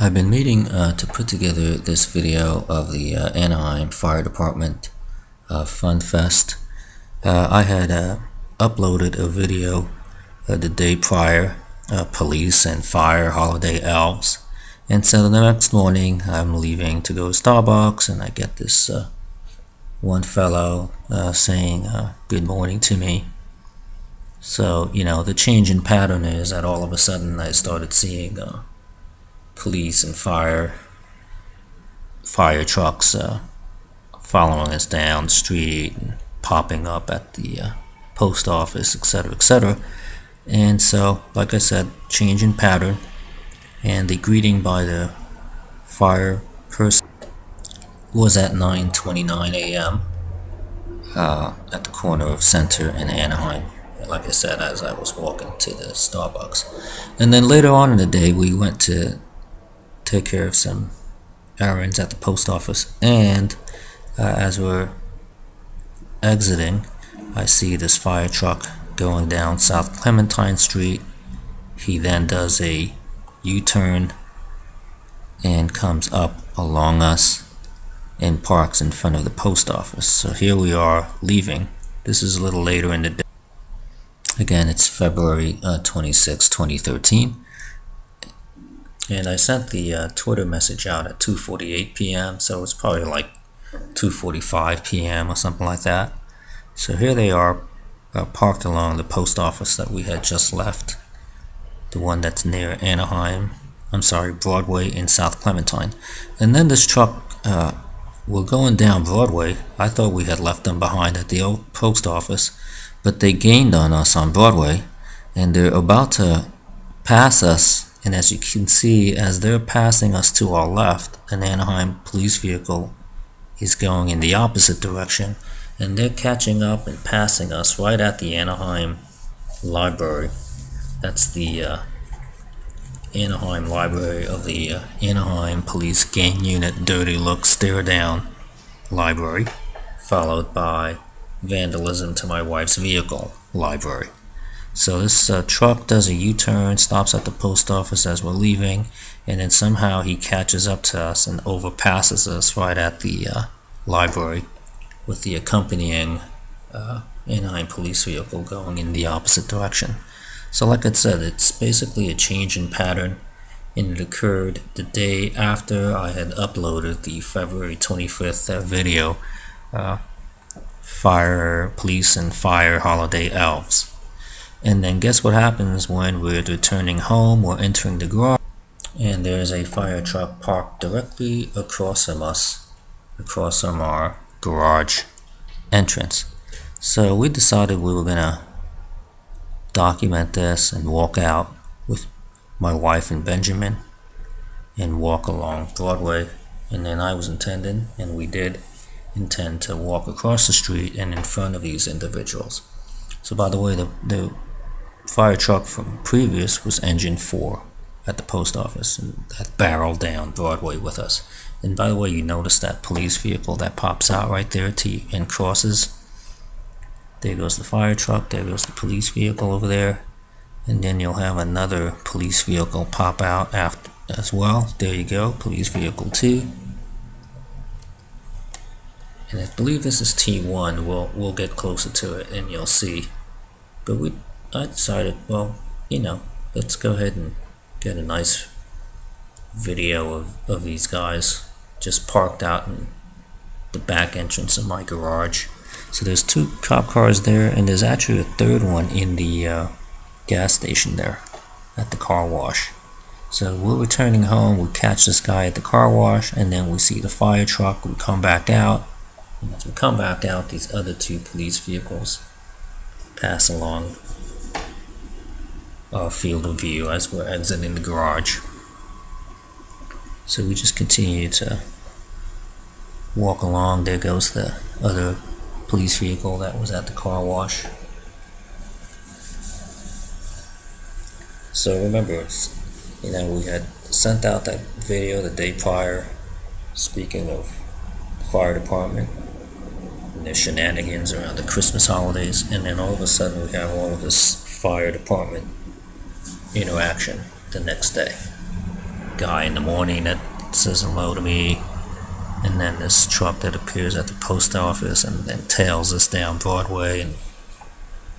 I've been meaning to put together this video of the Anaheim Fire Department Fun Fest. I had uploaded a video the day prior, Police and Fire Holiday Elves, and so the next morning I'm leaving to go to Starbucks, and I get this one fellow saying good morning to me. So, you know, the change in pattern is that all of a sudden I started seeing police and fire trucks following us down the street and popping up at the post office, etc., etc. And so, like I said, change in pattern, and the greeting by the fire person was at 9:29 a.m. At the corner of Center and Anaheim, like I said, as I was walking to the Starbucks. And then later on in the day, we went to take care of some errands at the post office, and as we're exiting, I see this fire truck going down South Clementine Street. He then does a U-turn and comes up along us and parks in front of the post office. So here we are leaving. This is a little later in the day. Again, it's February 26, 2013. And I sent the Twitter message out at 2:48 p.m. so it's probably like 2:45 p.m. or something like that. So here they are, parked along the post office that we had just left, the one that's near Broadway in South Clementine. And then this truck, we're going down Broadway. I thought we had left them behind at the old post office, but they gained on us on Broadway, and they're about to pass us. And as you can see, as they're passing us to our left, an Anaheim police vehicle is going in the opposite direction, and they're catching up and passing us right at the Anaheim Library. That's the Anaheim Library of the Anaheim Police Gang Unit Dirty Look Stare Down Library, followed by vandalism to my wife's vehicle library. So this truck does a U-turn, stops at the post office as we're leaving, and then somehow he catches up to us and overpasses us right at the library, with the accompanying Anaheim police vehicle going in the opposite direction. So like I said, it's basically a change in pattern, and it occurred the day after I had uploaded the February 25th video, Police and Fire Holiday Elves. And then guess what happens when we're returning home or entering the garage, and there's a fire truck parked directly across from us, across from our garage entrance. So we decided we were gonna document this and walk out with my wife and Benjamin and walk along Broadway. And then I was intending, and we did intend, to walk across the street and in front of these individuals. So by the way, the fire truck from previous was engine 4 at the post office, and that barreled down Broadway with us. And by the way, you notice that police vehicle that pops out right there and crosses. There goes the fire truck, there goes the police vehicle over there, and then you'll have another police vehicle pop out after as well. There you go, police vehicle 2. And I believe this is T1. We'll get closer to it and you'll see. But I decided, well, you know, let's go ahead and get a nice video of these guys just parked out in the back entrance of my garage. So there's 2 cop cars there, and there's actually a third one in the gas station there at the car wash. So we're returning home, we catch this guy at the car wash, and then we see the fire truck, we come back out, and as we come back out, these other 2 police vehicles pass along our field of view as we're exiting the garage. So we just continue to walk along. There goes the other police vehicle that was at the car wash. So remember, you know, we had sent out that video the day prior, speaking of the fire department and their shenanigans around the Christmas holidays, and then all of a sudden we have all of this fire department interaction the next day. guy in the morning that says hello to me, and then this truck that appears at the post office and then tails us down Broadway and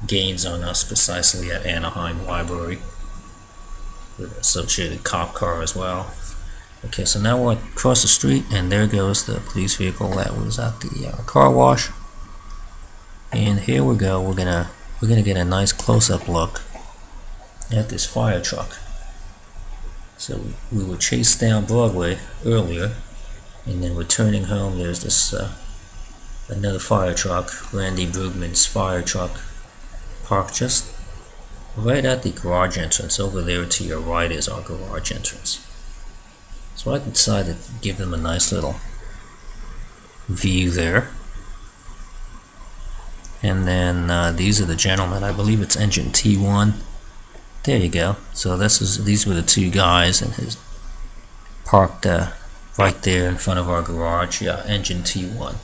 gains on us precisely at Anaheim Library with an associated cop car as well. Okay, so now we're across the street, and there goes the police vehicle that was at the car wash. And here we go. We're gonna get a nice close-up look at this fire truck. So we were chased down Broadway earlier, and then returning home, there's this another fire truck, Randy Bruegman's fire truck, parked just right at the garage entrance. Over there to your right is our garage entrance. So I decided to give them a nice little view there. And then these are the gentlemen. I believe it's engine T1. There you go. So these were the two guys, and his parked right there in front of our garage. Yeah, engine T1.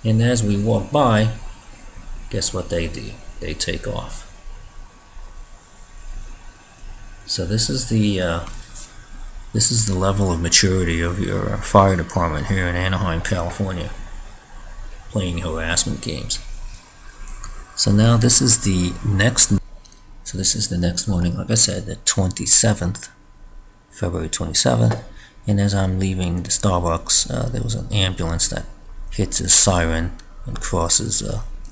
And as we walk by, guess what they do? They take off. So this is the level of maturity of your fire department here in Anaheim, California, playing harassment games. So now this is the next morning, like I said, the 27th, February 27th, and as I'm leaving the Starbucks, there was an ambulance that hits a siren and crosses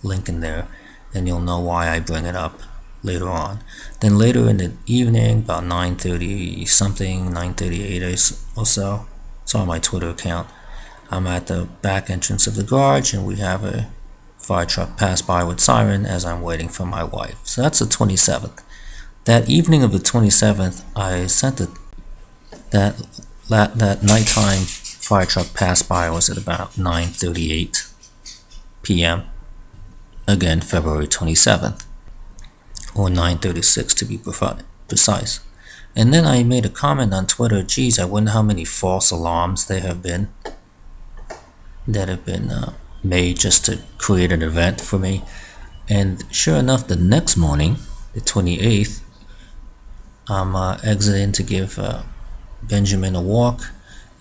Lincoln there, and you'll know why I bring it up later on. Then later in the evening, about 9:30 something, 9:38 or so, it's on my Twitter account, I'm at the back entrance of the garage, and we have a fire truck pass by with siren as I'm waiting for my wife. So that's the 27th. That evening of the 27th, I sent that nighttime fire truck pass by was at about 9:38 p.m. Again, February 27th, or 9:36 to be precise. And then I made a comment on Twitter, geez, I wonder how many false alarms there have been that have been made just to create an event for me. And sure enough, the next morning, the 28th, I'm exiting to give Benjamin a walk,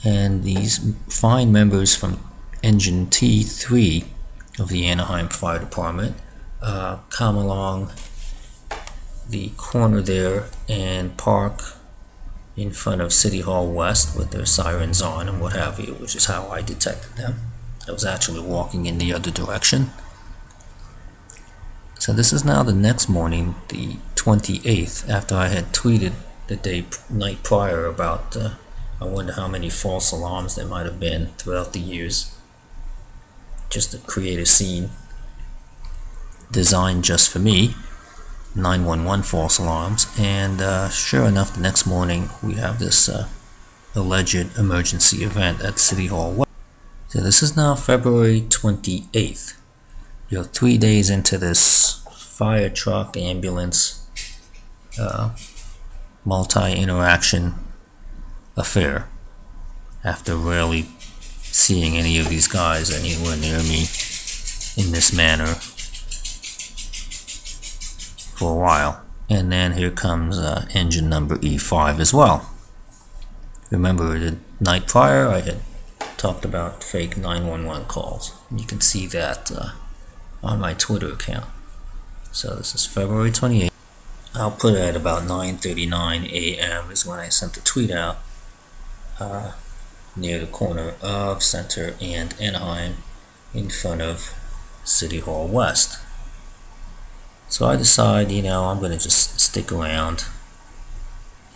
and these fine members from engine T3 of the Anaheim Fire Department come along the corner there and park in front of City Hall West with their sirens on and what have you, which is how I detected them. I was actually walking in the other direction. So this is now the next morning, the 28th, after I had tweeted the night prior about I wonder how many false alarms there might have been throughout the years, just to create a scene designed just for me, 911 false alarms. And sure enough, the next morning we have this alleged emergency event at City Hall West. So this is now February 28th. You're 3 days into this fire truck, ambulance, multi-interaction affair, after rarely seeing any of these guys anywhere near me in this manner for a while. And then here comes engine number E5 as well. Remember the night prior I had talked about fake 911 calls. You can see that on my Twitter account. So this is February 28th. I'll put it at about 9:39 a.m. is when I sent the tweet out, near the corner of Center and Anaheim in front of City Hall West. So I decide, I'm going to just stick around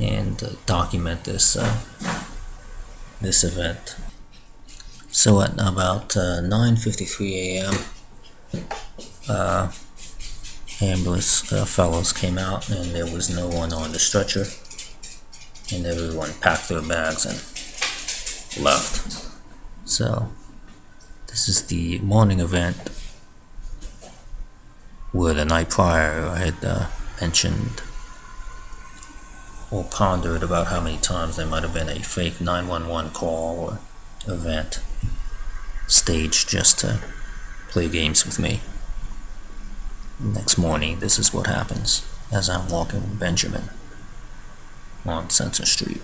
and document this this event. So at about 9:53 a.m., ambulance fellows came out, and there was no one on the stretcher, and everyone packed their bags and left. So this is the morning event where the night prior I had mentioned or pondered about how many times there might have been a fake 911 call or event staged just to play games with me. Next morning, this is what happens as I'm walking with Benjamin. on Center Street.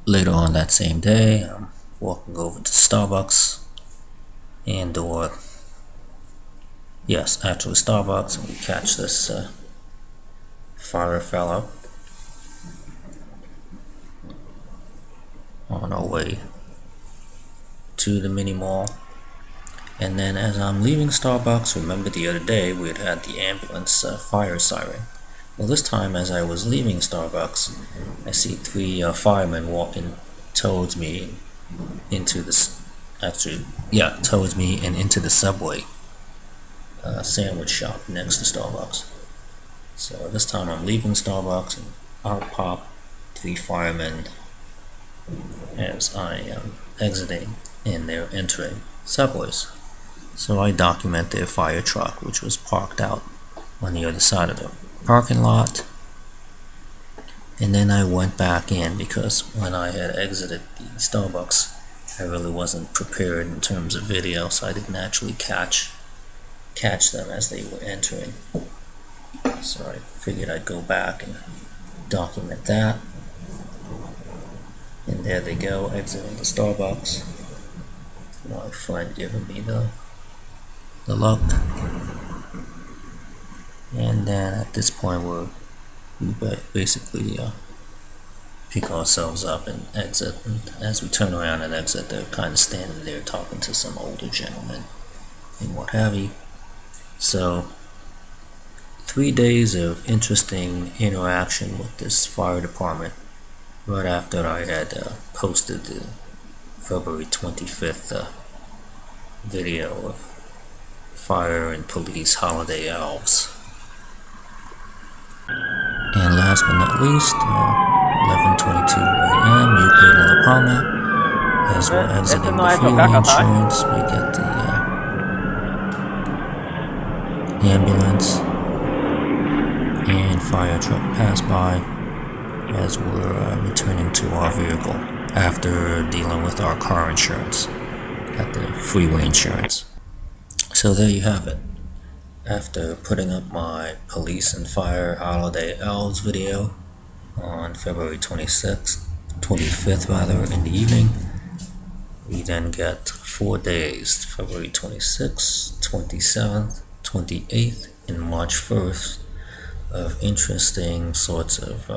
Later on that same day, I'm walking over to Starbucks and yes, actually Starbucks, and we catch this fire fellow on our way to the mini mall. And then as I'm leaving Starbucks, remember the other day we had the ambulance fire siren. Well, this time as I was leaving Starbucks, I see three firemen walking towards me into this, towards me and into the Subway sandwich shop next to Starbucks. So this time I'm leaving Starbucks and out pop three firemen as I am exiting and they're entering Subways. So I document their fire truck, which was parked out on the other side of the parking lot, and then I went back in because when I had exited the Starbucks, I really wasn't prepared in terms of video, so I didn't actually catch them as they were entering. So I figured I'd go back and document that. And there they go, exiting the Starbucks. My friend giving me the look. And then at this point we basically pick ourselves up and exit. And as we turn around and exit, they're kind of standing there talking to some older gentlemen and what have you. So 3 days of interesting interaction with this fire department right after I had posted the February 25th video of Fire and Police Holiday Elves. And last but not least, 11:22 a.m. Euclid and La Palma. As we're exiting the freeway insurance, we get the ambulance and fire truck pass by as we're returning to our vehicle after dealing with our car insurance at the freeway insurance. So there you have it. After putting up my Police and Fire Holiday Elves video on February 25th in the evening, we then get 4 days, February 26th, 27th, 28th, and March 1st, of interesting sorts of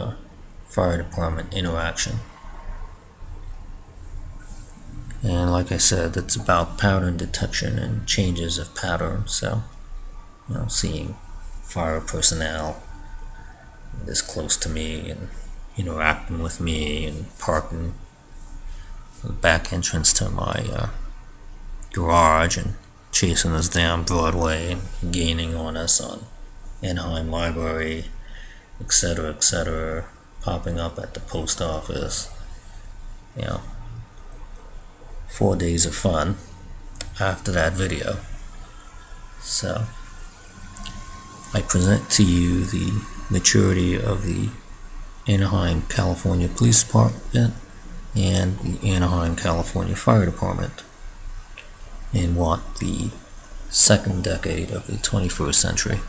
fire department interaction. And like I said, it's about pattern detection and changes of pattern. So, seeing fire personnel this close to me and interacting with me and parking the back entrance to my garage and chasing us down Broadway and gaining on us on Anaheim Library, etc., popping up at the post office. 4 days of fun after that video. So I present to you the maturity of the Anaheim, California Police Department and the Anaheim, California Fire Department in what the second decade of the 21st century.